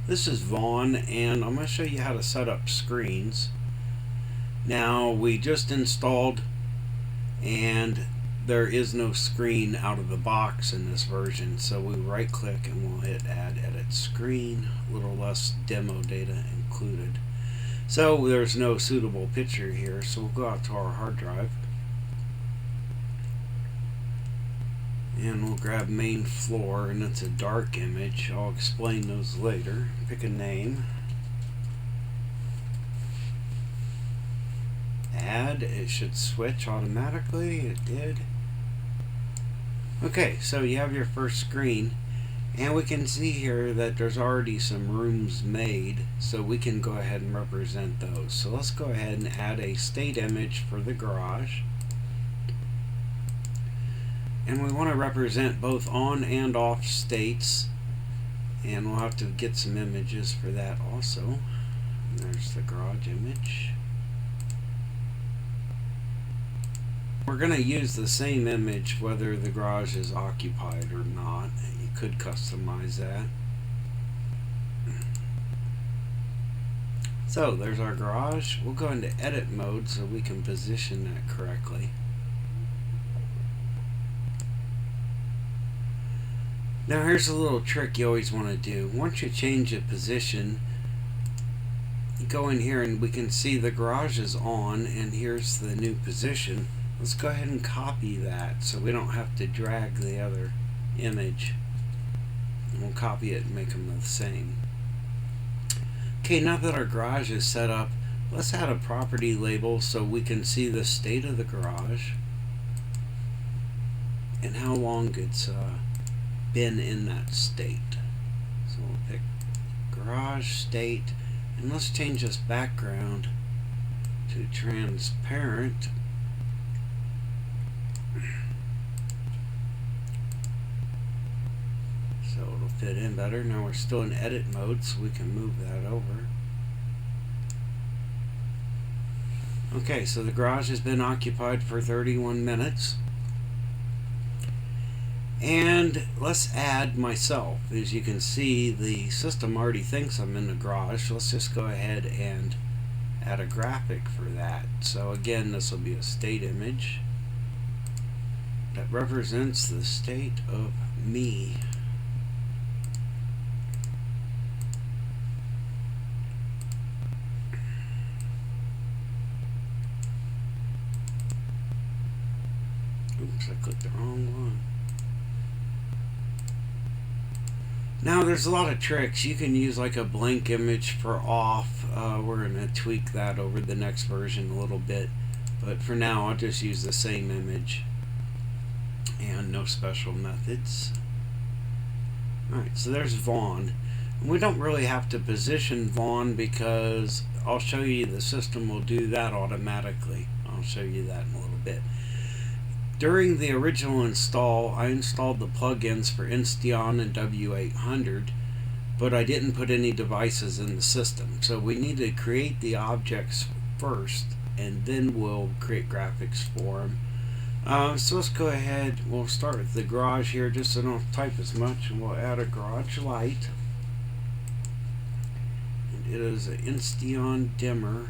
This is Vaughn, and I'm going to show you how to set up screens. Now, we just installed, and there is no screen out of the box in this version, so we right click and we'll hit Add Edit Screen, a little less demo data included. So there's no suitable picture here, so we'll go out to our hard drive and we'll grab main floor, and it's a dark image. I'll explain those later. Pick a name, add. It should switch automatically. It did. Okay, so you have your first screen, and we can see here that there's already some rooms made, so we can go ahead and represent those. So let's go ahead and add a state image for the garage. And we want to represent both on and off states, and we'll have to get some images for that also. And there's the garage image. We're going to use the same image whether the garage is occupied or not. You could customize that. So there's our garage. We'll go into edit mode so we can position that correctly. Now here's a little trick you always want to do. Once you change the position, you go in here and we can see the garage is on, and here's the new position. Let's go ahead and copy that so we don't have to drag the other image. And we'll copy it and make them the same. Okay, now that our garage is set up, let's add a property label so we can see the state of the garage and how long it's been in that state. So we'll pick garage state, and let's change this background to transparent. So it'll fit in better. Now we're still in edit mode, so we can move that over. Okay, so the garage has been occupied for 31 minutes. And let's add myself. As you can see, the system already thinks I'm in the garage. Let's just go ahead and add a graphic for that. So again, this will be a state image that represents the state of me. Oops, I clicked the wrong one. Now there's a lot of tricks. You can use like a blank image for off. We're going to tweak that over the next version a little bit. But for now, I'll just use the same image and no special methods. Alright, so there's Vaughn. And we don't really have to position Vaughn because I'll show you the system will do that automatically. I'll show you that in a little bit. During the original install, I installed the plugins for Insteon and W800, but I didn't put any devices in the system. So we need to create the objects first, and then we'll create graphics for them. So let's go ahead. We'll start with the garage here, just so I don't type as much, and we'll add a garage light. And it is an Insteon dimmer.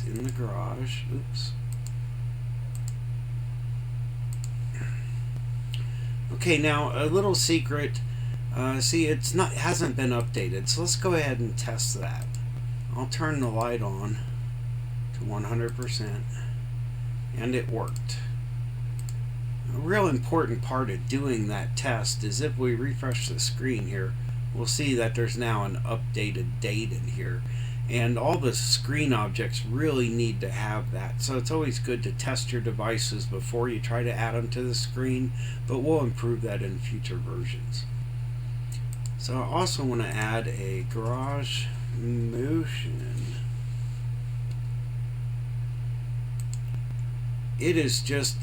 In the garage. Oops. Okay, now a little secret. See, it hasn't been updated, so let's go ahead and test that. I'll turn the light on to 100%, and it worked. A real important part of doing that test is if we refresh the screen here, we'll see that there's now an updated date in here. And all the screen objects really need to have that. So it's always good to test your devices before you try to add them to the screen, but we'll improve that in future versions. So I also want to add a garage motion. It is just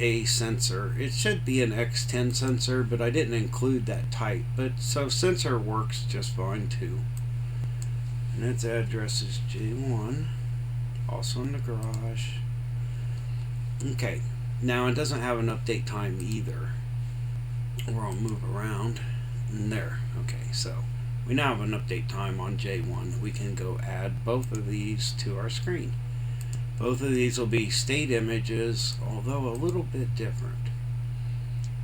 a sensor. It should be an X10 sensor, but I didn't include that type. But so sensor works just fine too. And its address is J1, also in the garage. Okay, Now it doesn't have an update time either. I'll move around. And there. Okay, so we now have an update time on J1. We can go add both of these to our screen. Both of these will be state images, although a little bit different.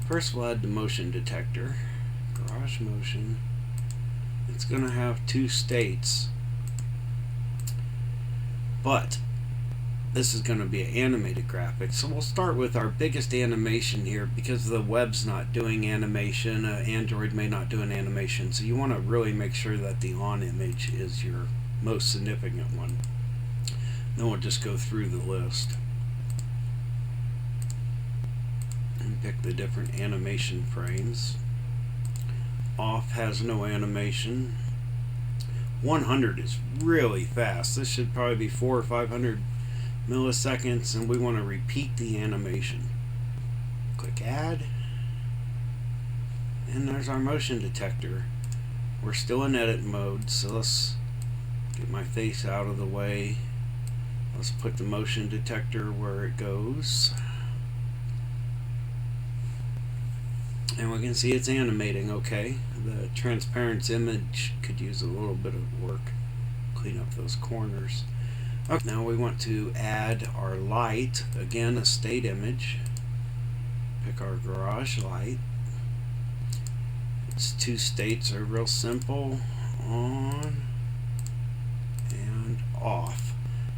First we'll add the motion detector. Garage motion. It's going to have two states. But this is going to be an animated graphic. So we'll start with our biggest animation here because the web's not doing animation. Android may not do an animation. So you want to really make sure that the on image is your most significant one. Then we'll just go through the list and pick the different animation frames. Off has no animation. 100 is really fast. This should probably be 400 or 500 milliseconds, and we want to repeat the animation. Click add, and there's our motion detector. We're still in edit mode, so let's get my face out of the way. Let's put the motion detector where it goes, and we can see it's animating. Okay, the transparent image could use a little bit of work. Clean up those corners. Okay, now we want to add our light, again a state image. Pick our garage light. Its two states are real simple, on and off.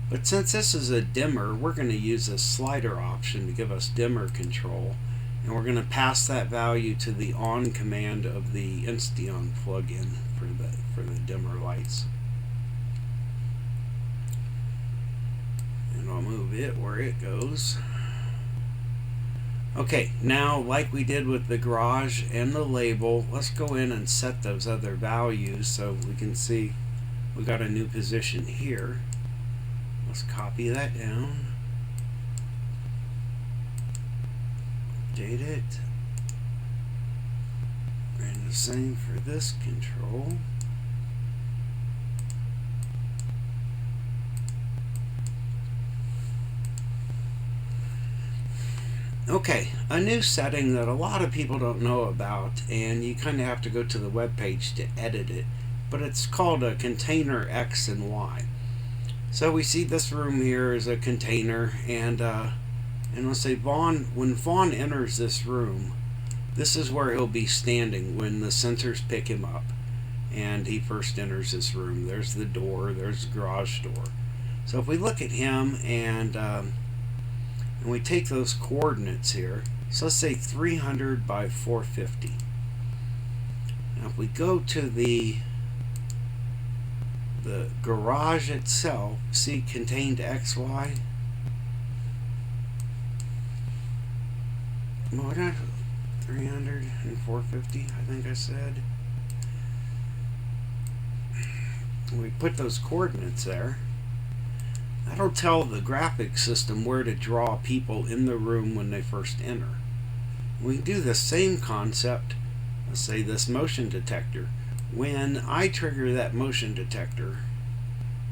But since this is a dimmer, we're going to use a slider option to give us dimmer control, and we're going to pass that value to the on command of the Insteon plugin for the dimmer lights. I'll move it where it goes. Okay, now like we did with the garage and the label, let's go in and set those other values so we can see we got a new position here. Let's copy that down, update it, and the same for this control. Okay, a new setting that a lot of people don't know about, and you kind of have to go to the web page to edit it, but it's called a container X and Y. So we see this room here is a container, and let's say when Vaughn enters this room, this is where he'll be standing when the sensors pick him up and he first enters this room. There's the door, there's the garage door. So if we look at him and we take those coordinates here, so let's say 300 by 450. Now if we go to the garage itself, see contained XY. What 300 and 450, I think I said. We put those coordinates there. That'll tell the graphics system where to draw people in the room when they first enter. We do the same concept, let's say this motion detector. When I trigger that motion detector,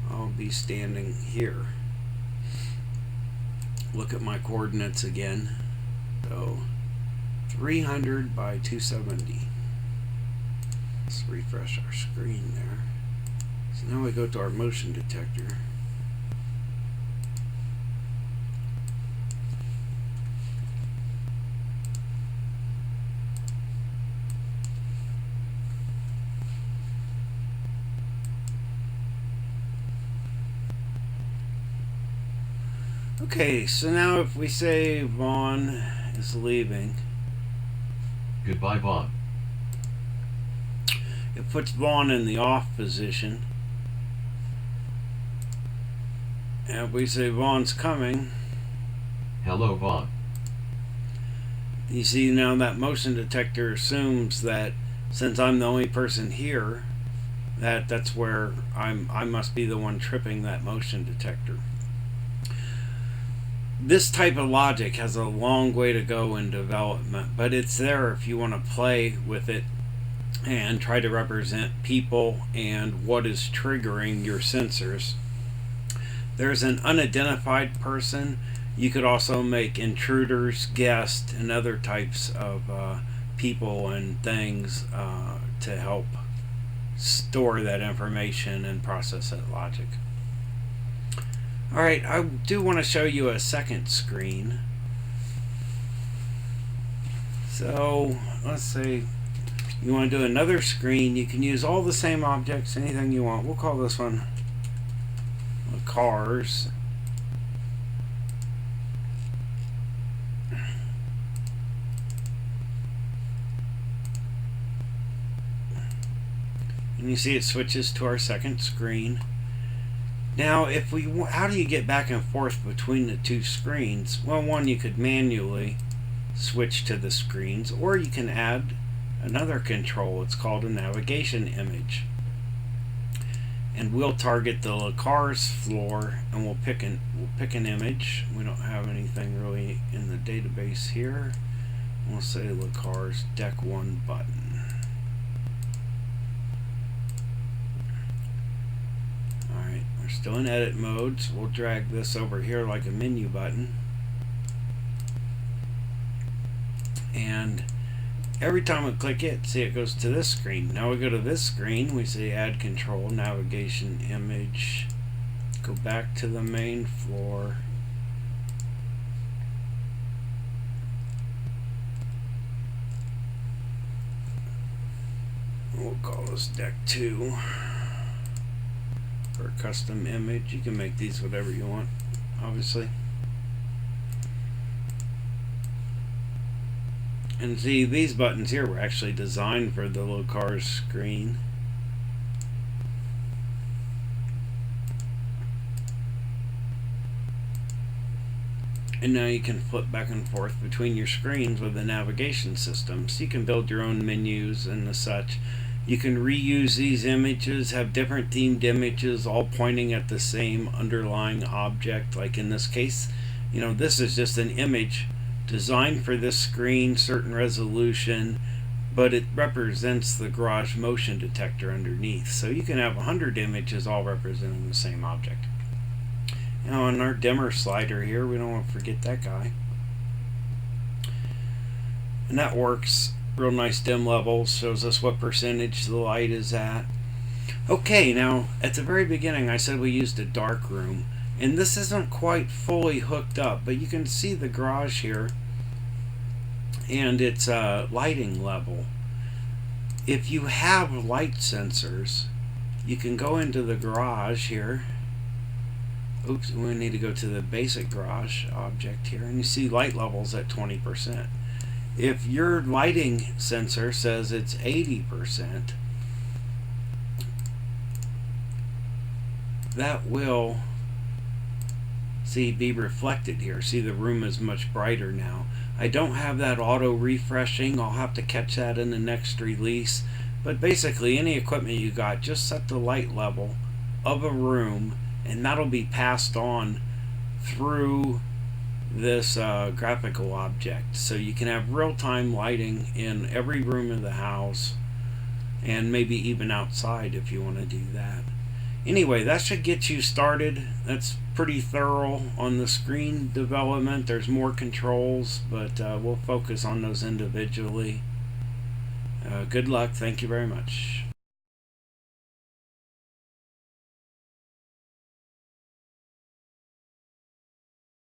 I'll be standing here. Look at my coordinates again. So 300 by 270. Let's refresh our screen there. So now we go to our motion detector. Okay, so now if we say Vaughn is leaving, goodbye, Vaughn. It puts Vaughn in the off position. And if we say Vaughn's coming, hello, Vaughn. You see now that motion detector assumes that since I'm the only person here, that's where I must be the one tripping that motion detector. This type of logic has a long way to go in development, but it's there if you want to play with it and try to represent people and what is triggering your sensors. There's an unidentified person. You could also make intruders, guests, and other types of people and things to help store that information and process that logic. Alright, I do want to show you a second screen. So, let's say you want to do another screen. You can use all the same objects, anything you want. We'll call this one cars. And you see it switches to our second screen. Now, if we, how do you get back and forth between the two screens? Well, one, you could manually switch to the screens, or you can add another control. It's called a navigation image. And we'll target the cars floor, and we'll pick an image. We don't have anything really in the database here. We'll say the cars deck 1 button. Alright, we're still in edit mode, so we'll drag this over here like a menu button. And every time we click it, see, it goes to this screen. Now we go to this screen, we say add control, navigation image, go back to the main floor. We'll call this deck 2 for a custom image. You can make these whatever you want, obviously. And see, these buttons here were actually designed for the little cars screen. And now you can flip back and forth between your screens with the navigation system. So you can build your own menus and the such. You can reuse these images, have different themed images, all pointing at the same underlying object. Like in this case, you know, this is just an image designed for this screen, certain resolution, but it represents the garage motion detector underneath. So you can have 100 images all representing the same object. Now on our dimmer slider here, we don't want to forget that guy. And that works. Real nice dim levels, shows us what percentage the light is at. Okay, now at the very beginning I said we used a dark room, and this isn't quite fully hooked up, but you can see the garage here and its lighting level. If you have light sensors, you can go into the garage here. Oops, we need to go to the basic garage object here, and you see light levels at 20%. If your lighting sensor says it's 80%, that will be reflected here. See, the room is much brighter now. I don't have that auto refreshing. I'll have to catch that in the next release. But basically, any equipment you got, just set the light level of a room, and that'll be passed on through this graphical object. So you can have real-time lighting in every room of the house, and maybe even outside if you want to do that. Anyway, that should get you started. That's pretty thorough on the screen development. There's more controls, but we'll focus on those individually. Good luck. Thank you very much.